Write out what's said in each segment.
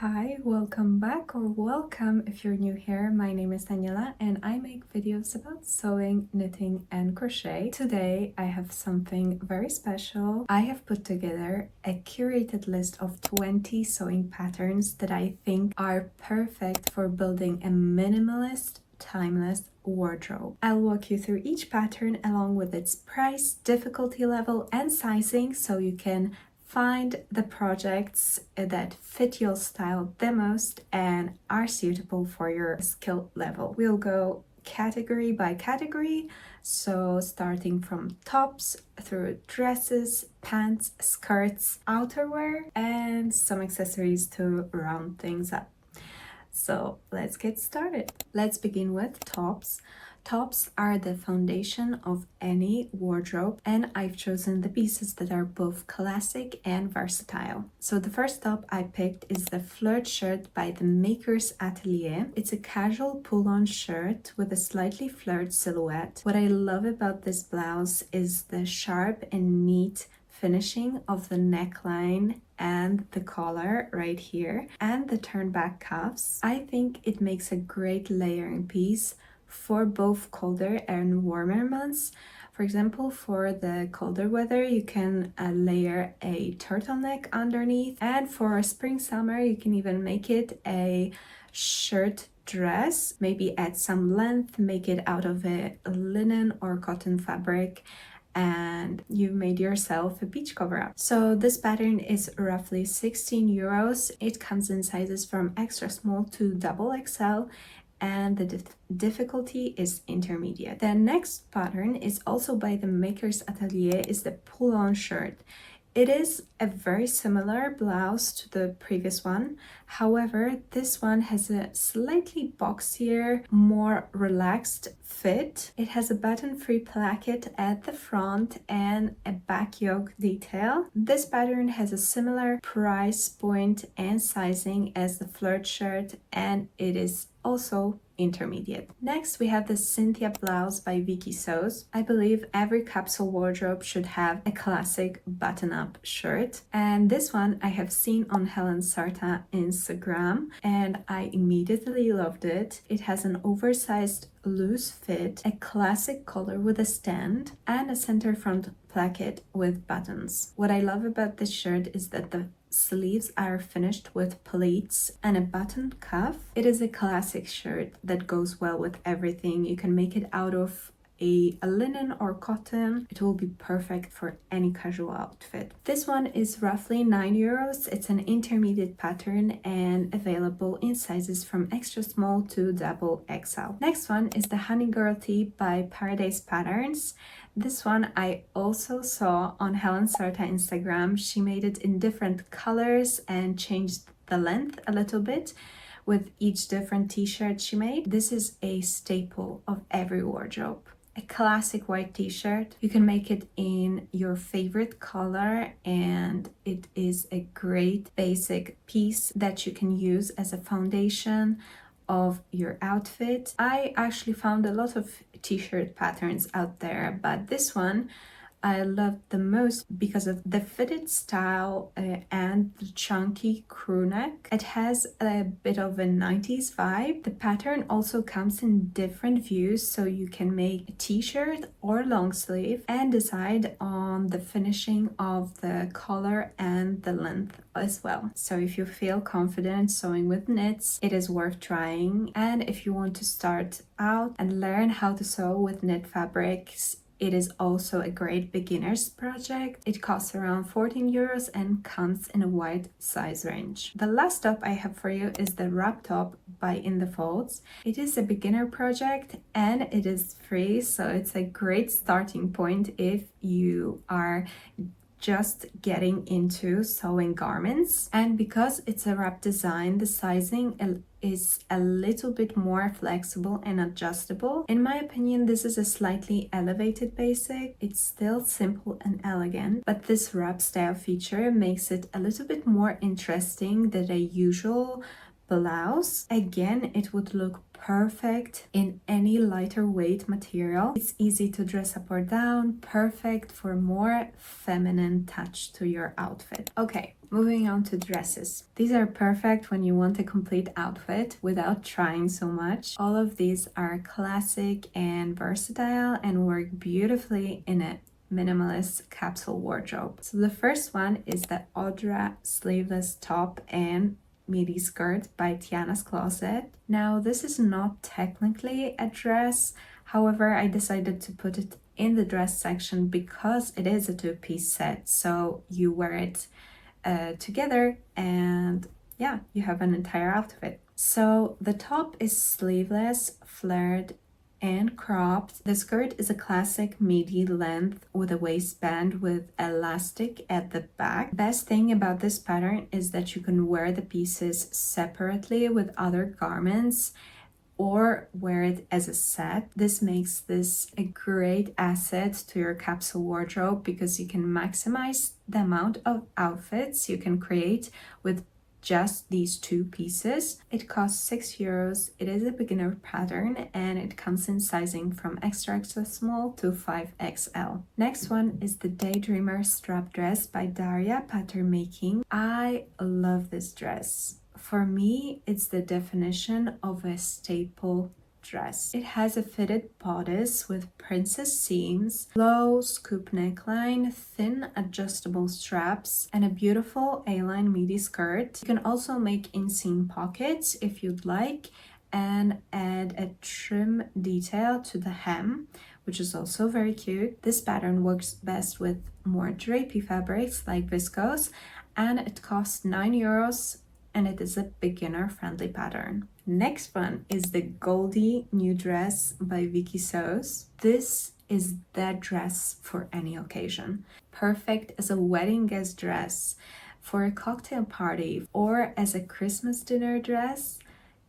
Hi, welcome back or welcome if you're new here. My name is Aniela and I make videos about sewing, knitting and crochet. Today I have something very special. I have put together a curated list of 20 sewing patterns that I think are perfect for building a minimalist, timeless wardrobe. I'll walk you through each pattern along with its price, difficulty level and sizing so you can find the projects that fit your style the most and are suitable for your skill level. We'll go category by category, so starting from tops through dresses, pants, skirts, outerwear, and some accessories to round things up. So let's get started. Let's begin with tops. Tops are the foundation of any wardrobe, and I've chosen the pieces that are both classic and versatile. So the first top I picked is the flirt shirt by the maker's Atelier. It's a casual pull-on shirt with a slightly flirt silhouette. What I love about this blouse is the sharp and neat finishing of the neckline and the collar right here and the turn back cuffs. I think it makes a great layering piece for both colder and warmer months. For example, for the colder weather, you can layer a turtleneck underneath, and for spring summer, you can even make it a shirt dress, maybe add some length, make it out of a linen or cotton fabric, and you've made yourself a beach cover up. So this pattern is roughly 16 euros. It comes in sizes from extra small to double XL, and the difficulty is intermediate. The next pattern is also by the maker's Atelier, is the pull-on shirt. It is a very similar blouse to the previous one. However, this one has a slightly boxier, more relaxed fit. It has a button-free placket at the front and a back yoke detail. This pattern has a similar price point and sizing as the flirt shirt, and it is also intermediate. Next, we have the Cynthia blouse by Viki Sews. I believe every capsule wardrobe should have a classic button-up shirt, and this one I have seen on Helen Sarta Instagram and I immediately loved it. It has an oversized loose fit, a classic collar with a stand, and a center front placket with buttons. What I love about this shirt is that the sleeves are finished with pleats and a buttoned cuff. It is a classic shirt that goes well with everything. You can make it out of a linen or cotton. It will be perfect for any casual outfit. This one is roughly 9 euros. It's an intermediate pattern and available in sizes from extra small to double XL. Next one is the Honey Girl tee by Paradise Patterns. This one I also saw on Helen Sarta Instagram. She made it in different colors and changed the length a little bit with each different t-shirt she made. This is a staple of every wardrobe. A classic white t-shirt. You can make it in your favorite color, and it is a great basic piece that you can use as a foundation of your outfit. I actually found a lot of t-shirt patterns out there, but this one I loved the most because of the fitted style and the chunky crew neck. It has a bit of a 90s vibe. The pattern also comes in different views, so you can make a t-shirt or long sleeve and decide on the finishing of the collar and the length as well. So if you feel confident sewing with knits, it is worth trying. And if you want to start out and learn how to sew with knit fabrics, it is also a great beginner's project. It costs around 14 euros and comes in a wide size range. The last top I have for you is the wrap top by In the Folds. It is a beginner project and it is free, so it's a great starting point if you are just getting into sewing garments. And because it's a wrap design, the sizing is a little bit more flexible and adjustable. In my opinion, this is a slightly elevated basic. It's still simple and elegant, but this wrap style feature makes it a little bit more interesting than a usual blouse. Again, it would look perfect in any lighter weight material. It's easy to dress up or down, perfect for more feminine touch to your outfit. Okay, moving on to dresses. These are perfect when you want a complete outfit without trying so much. All of these are classic and versatile and work beautifully in a minimalist capsule wardrobe. So the first one is the Audra sleeveless top and midi skirt by Tiana's Closet. Now this is not technically a dress, however I decided to put it in the dress section because it is a two-piece set, so you wear it together and yeah, you have an entire outfit. So the top is sleeveless, flared and cropped. The skirt is a classic midi length with a waistband with elastic at the back. Best thing about this pattern is that you can wear the pieces separately with other garments or wear it as a set. This makes this a great asset to your capsule wardrobe because you can maximize the amount of outfits you can create with just these two pieces. It costs €6. It is a beginner pattern and it comes in sizing from extra small to 5XL. Next one is the Daydreamer strap dress by Daria Patternmaking. I love this dress. For me, it's the definition of a staple dress. It has a fitted bodice with princess seams, low scoop neckline, thin adjustable straps, and a beautiful A-line midi skirt. You can also make inseam pockets if you'd like and add a trim detail to the hem, which is also very cute. This pattern works best with more drapey fabrics like viscose, and it costs €9 and it is a beginner friendly pattern. Next one is the Goldie new dress by Viki Sews. This is the dress for any occasion. Perfect as a wedding guest dress, for a cocktail party, or as a Christmas dinner dress,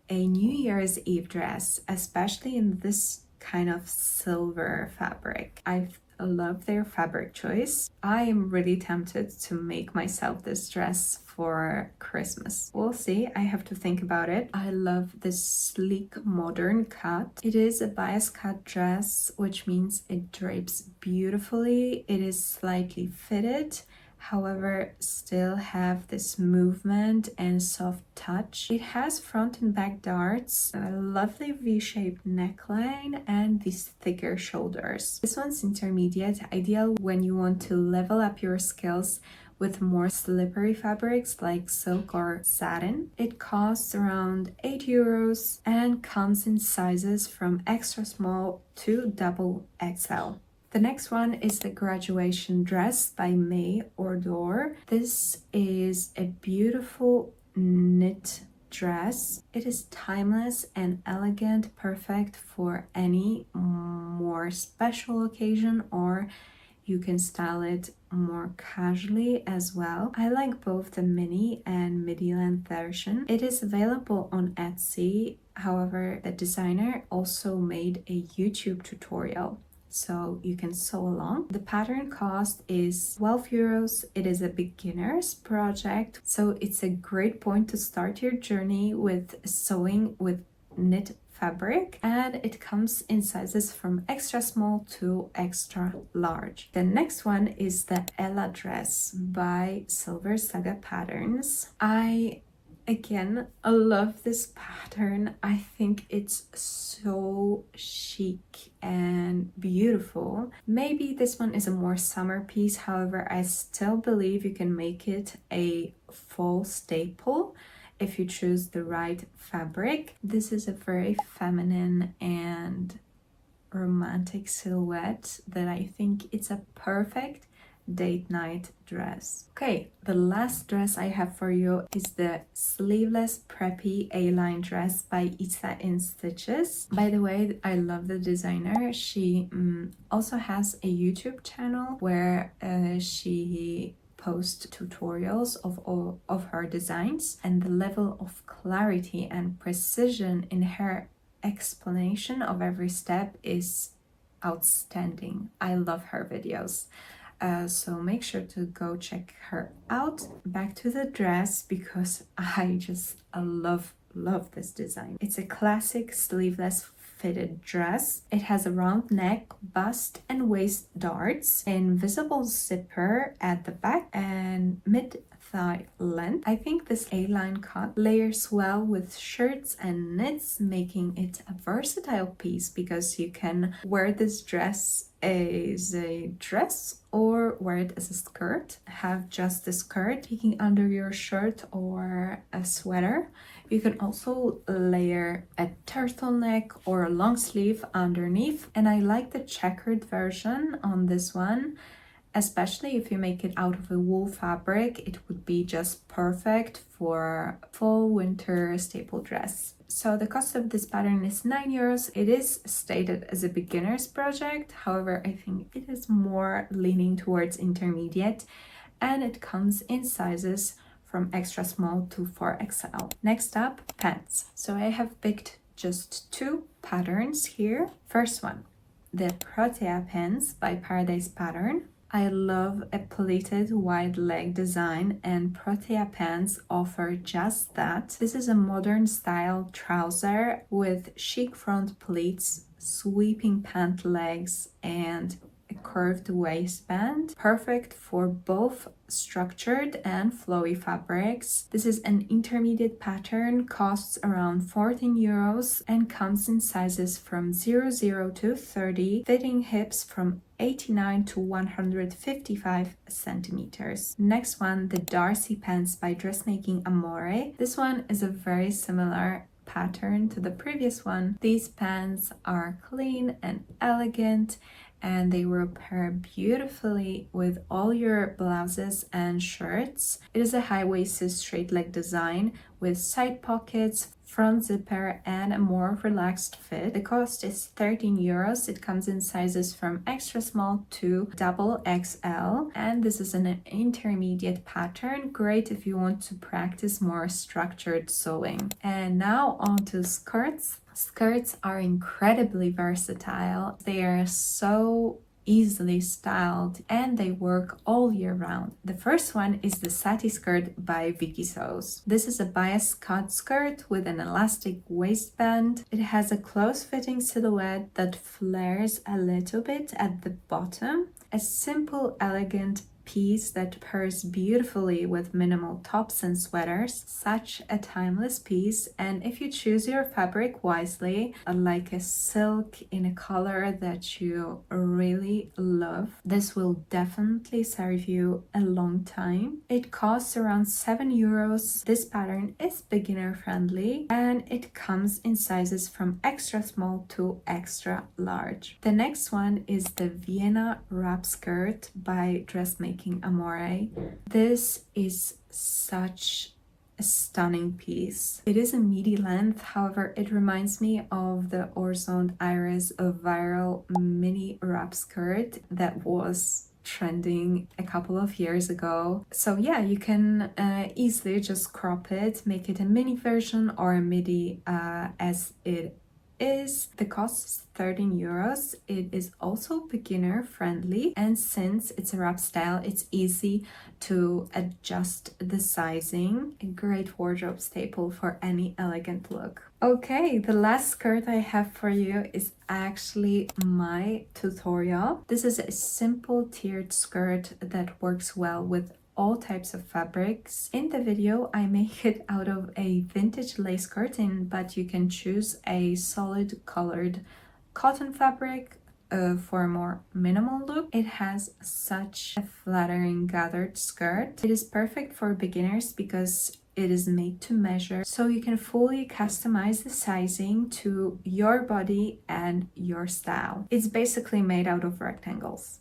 a New Year's Eve dress, especially in this kind of silver fabric. I love their fabric choice. I am really tempted to make myself this dress for Christmas. We'll see, I have to think about it. I love this sleek modern cut. It is a bias cut dress, which means it drapes beautifully. It is slightly fitted, however still have this movement and soft touch. It has front and back darts, a lovely V-shaped neckline, and these thicker shoulders. This one's intermediate, ideal when you want to level up your skills with more slippery fabrics like silk or satin. It costs around €8 and comes in sizes from extra small to double XL. The next one is the graduation dress by Mai Ardour. This is a beautiful knit dress. It is timeless and elegant, perfect for any more special occasion, or you can style it more casually as well. I like both the mini and midi length version. It is available on Etsy. However, the designer also made a YouTube tutorial, so you can sew along. The pattern cost is €12. It is a beginner's project, so it's a great point to start your journey with sewing with knit fabric, and it comes in sizes from extra small to extra large. The next one is the Ella dress by Silversaga Patterns. I love this pattern. I think it's so chic and beautiful. Maybe this one is a more summer piece, however I still believe you can make it a fall staple if you choose the right fabric. This is a very feminine and romantic silhouette that I think it's a perfect date night dress. Okay, the last dress I have for you is the sleeveless preppy A-line dress by Isa in Stitches. By the way, I love the designer. She also has a YouTube channel where she post tutorials of all of her designs, and the level of clarity and precision in her explanation of every step is outstanding. I love her videos. So make sure to go check her out. Back to the dress, because I love love this design. It's a classic sleeveless fitted dress. It has a round neck, bust and waist darts, invisible zipper at the back, and mid-thigh length. I think this A-line cut layers well with shirts and knits, making it a versatile piece because you can wear this dress as a dress or wear it as a skirt. Have just the skirt peeking under your shirt or a sweater. You can also layer a turtleneck or a long sleeve underneath, and I like the checkered version on this one, especially if you make it out of a wool fabric. It would be just perfect for fall winter staple dress. So the cost of this pattern is €9. It is stated as a beginner's project, however I think it is more leaning towards intermediate, and it comes in sizes from extra small to 4XL. Next up, pants. So I have picked just 2 patterns here. First one, the Protea pants by Paradise Pattern. I love a pleated wide leg design, and Protea pants offer just that. This is a modern style trouser with chic front pleats, sweeping pant legs, and a curved waistband, perfect for both structured and flowy fabrics. This is an intermediate pattern, costs around €14 and comes in sizes from 00 to 30, fitting hips from 89 to 155 centimeters. Next one, the Darcy pants by Dressmaking Amore. This one is a very similar pattern to the previous one. These pants are clean and elegant, and they will pair beautifully with all your blouses and shirts. It is a high-waisted straight leg design with side pockets, front zipper, and a more relaxed fit. The cost is €13. It comes in sizes from extra small to double XL, and this is an intermediate pattern, great if you want to practice more structured sewing. And now on to skirts. Skirts are incredibly versatile. They are so easily styled and they work all year round. The first one is the Sati skirt by Viki Sews. This is a bias cut skirt with an elastic waistband. It has a close-fitting silhouette that flares a little bit at the bottom. A simple, elegant piece that pairs beautifully with minimal tops and sweaters. Such a timeless piece, and if you choose your fabric wisely, like a silk in a color that you really love, this will definitely serve you a long time. It costs around €7. This pattern is beginner friendly and it comes in sizes from extra small to extra large. The next one is the Vienna wrap skirt by Dressmaking Amore. This is such a stunning piece. It is a midi length, however it reminds me of the Orzone Iris, a viral mini wrap skirt that was trending a couple of years ago. So yeah, you can easily just crop it, make it a mini version or a midi as it is. The cost is €13. It is also beginner friendly, and since it's a wrap style, it's easy to adjust the sizing. A great wardrobe staple for any elegant look. Okay, the last skirt I have for you is actually my tutorial. This is a simple tiered skirt that works well with all types of fabrics. In the video, I make it out of a vintage lace curtain, but you can choose a solid colored cotton fabric for a more minimal look. It has such a flattering gathered skirt. It is perfect for beginners because it is made to measure, so you can fully customize the sizing to your body and your style. It's basically made out of rectangles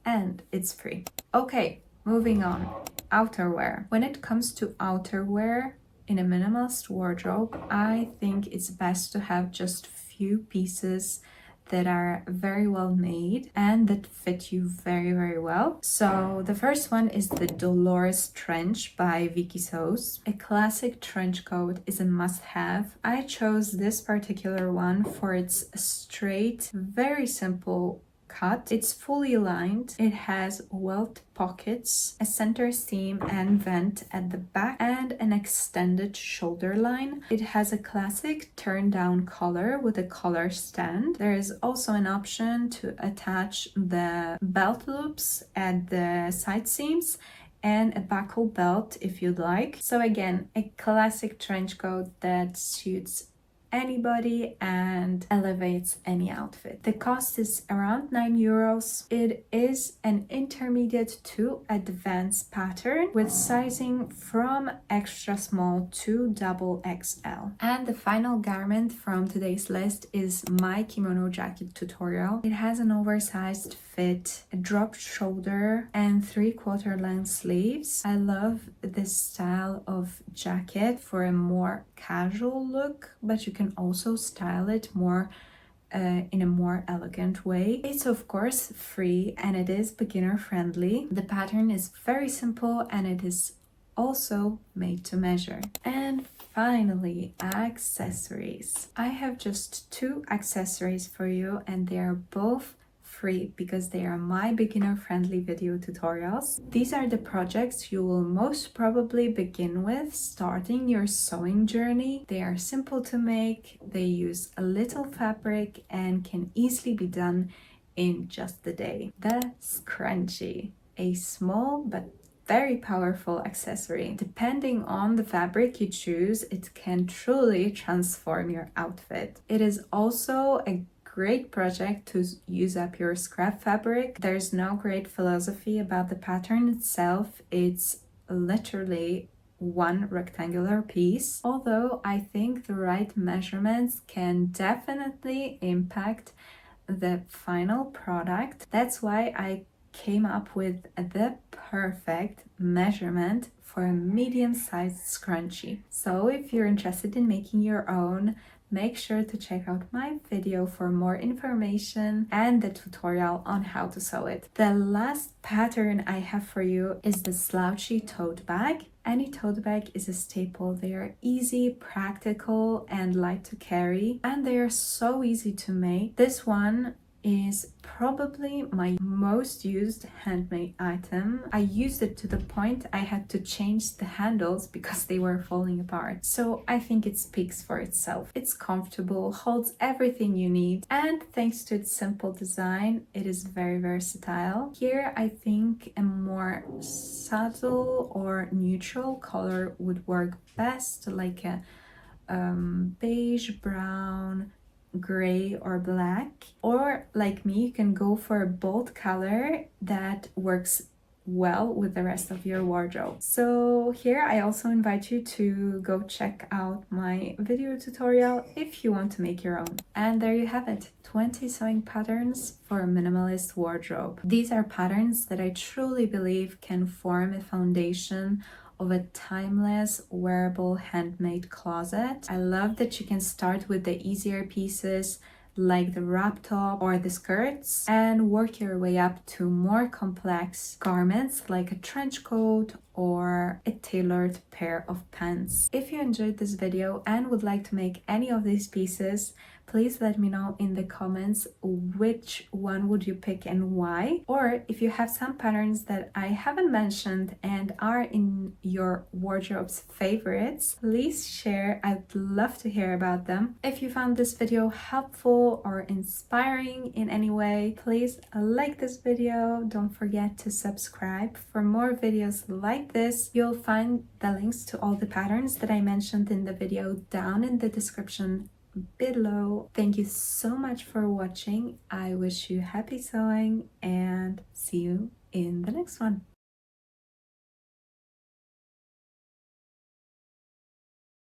and it's free. Okay, moving on, outerwear. When it comes to outerwear in a minimalist wardrobe, I think it's best to have just few pieces that are very well made and that fit you very, very well. So the first one is the Dolores trench by Viki Sews. A classic trench coat is a must-have. I chose this particular one for its straight, very simple cut. It's fully lined. It has welt pockets, a center seam and vent at the back, and an extended shoulder line. It has a classic turn down collar with a collar stand. There is also an option to attach the belt loops at the side seams and a buckle belt if you'd like. So again, a classic trench coat that suits anybody and elevates any outfit. The cost is around 9 euros. It is an intermediate to advanced pattern with sizing from extra small to double XL. And the final garment from today's list is my kimono jacket tutorial. It has an oversized fit, a dropped shoulder and 3/4 length sleeves. I love this style of jacket for a more casual look, but you can also style it more in a more elegant way. It's of course free and it is beginner friendly. The pattern is very simple and it is also made to measure. And finally, accessories. I have just 2 accessories for you and they are both free because they are my beginner friendly video tutorials. These are the projects you will most probably begin with starting your sewing journey. They are simple to make, they use a little fabric and can easily be done in just the day. The Scrunchie, a small but very powerful accessory. Depending on the fabric you choose, it can truly transform your outfit. It is also a great project to use up your scrap fabric. There's no great philosophy about the pattern itself. It's literally one rectangular piece, although I think the right measurements can definitely impact the final product. That's why I came up with the perfect measurement for a medium-sized scrunchie. So if you're interested in making your own, make sure to check out my video for more information and the tutorial on how to sew it. The last pattern I have for you is the Slouchy tote bag. Any tote bag is a staple. They are easy, practical, and light to carry, and they are so easy to make. This one is probably my most used handmade item. I used it to the point I had to change the handles because they were falling apart. So I think it speaks for itself. It's comfortable, holds everything you need, and thanks to its simple design, it is very versatile. Here I think a more subtle or neutral color would work best, like a beige, brown, gray or black, or like me, you can go for a bold color that works well with the rest of your wardrobe. So here I also invite you to go check out my video tutorial if you want to make your own. And there you have it, 20 sewing patterns for a minimalist wardrobe. These are patterns that I truly believe can form a foundation of a timeless, wearable, handmade closet. I love that you can start with the easier pieces like the wrap top or the skirts and work your way up to more complex garments like a trench coat or a tailored pair of pants. If you enjoyed this video and would like to make any of these pieces, please let me know in the comments which one would you pick and why. Or if you have some patterns that I haven't mentioned and are in your wardrobe's favorites, please share. I'd love to hear about them. If you found this video helpful or inspiring in any way, please like this video. Don't forget to subscribe for more videos like this. You'll find the links to all the patterns that I mentioned in the video down in the description below. Thank you so much for watching. I wish you happy sewing and see you in the next one.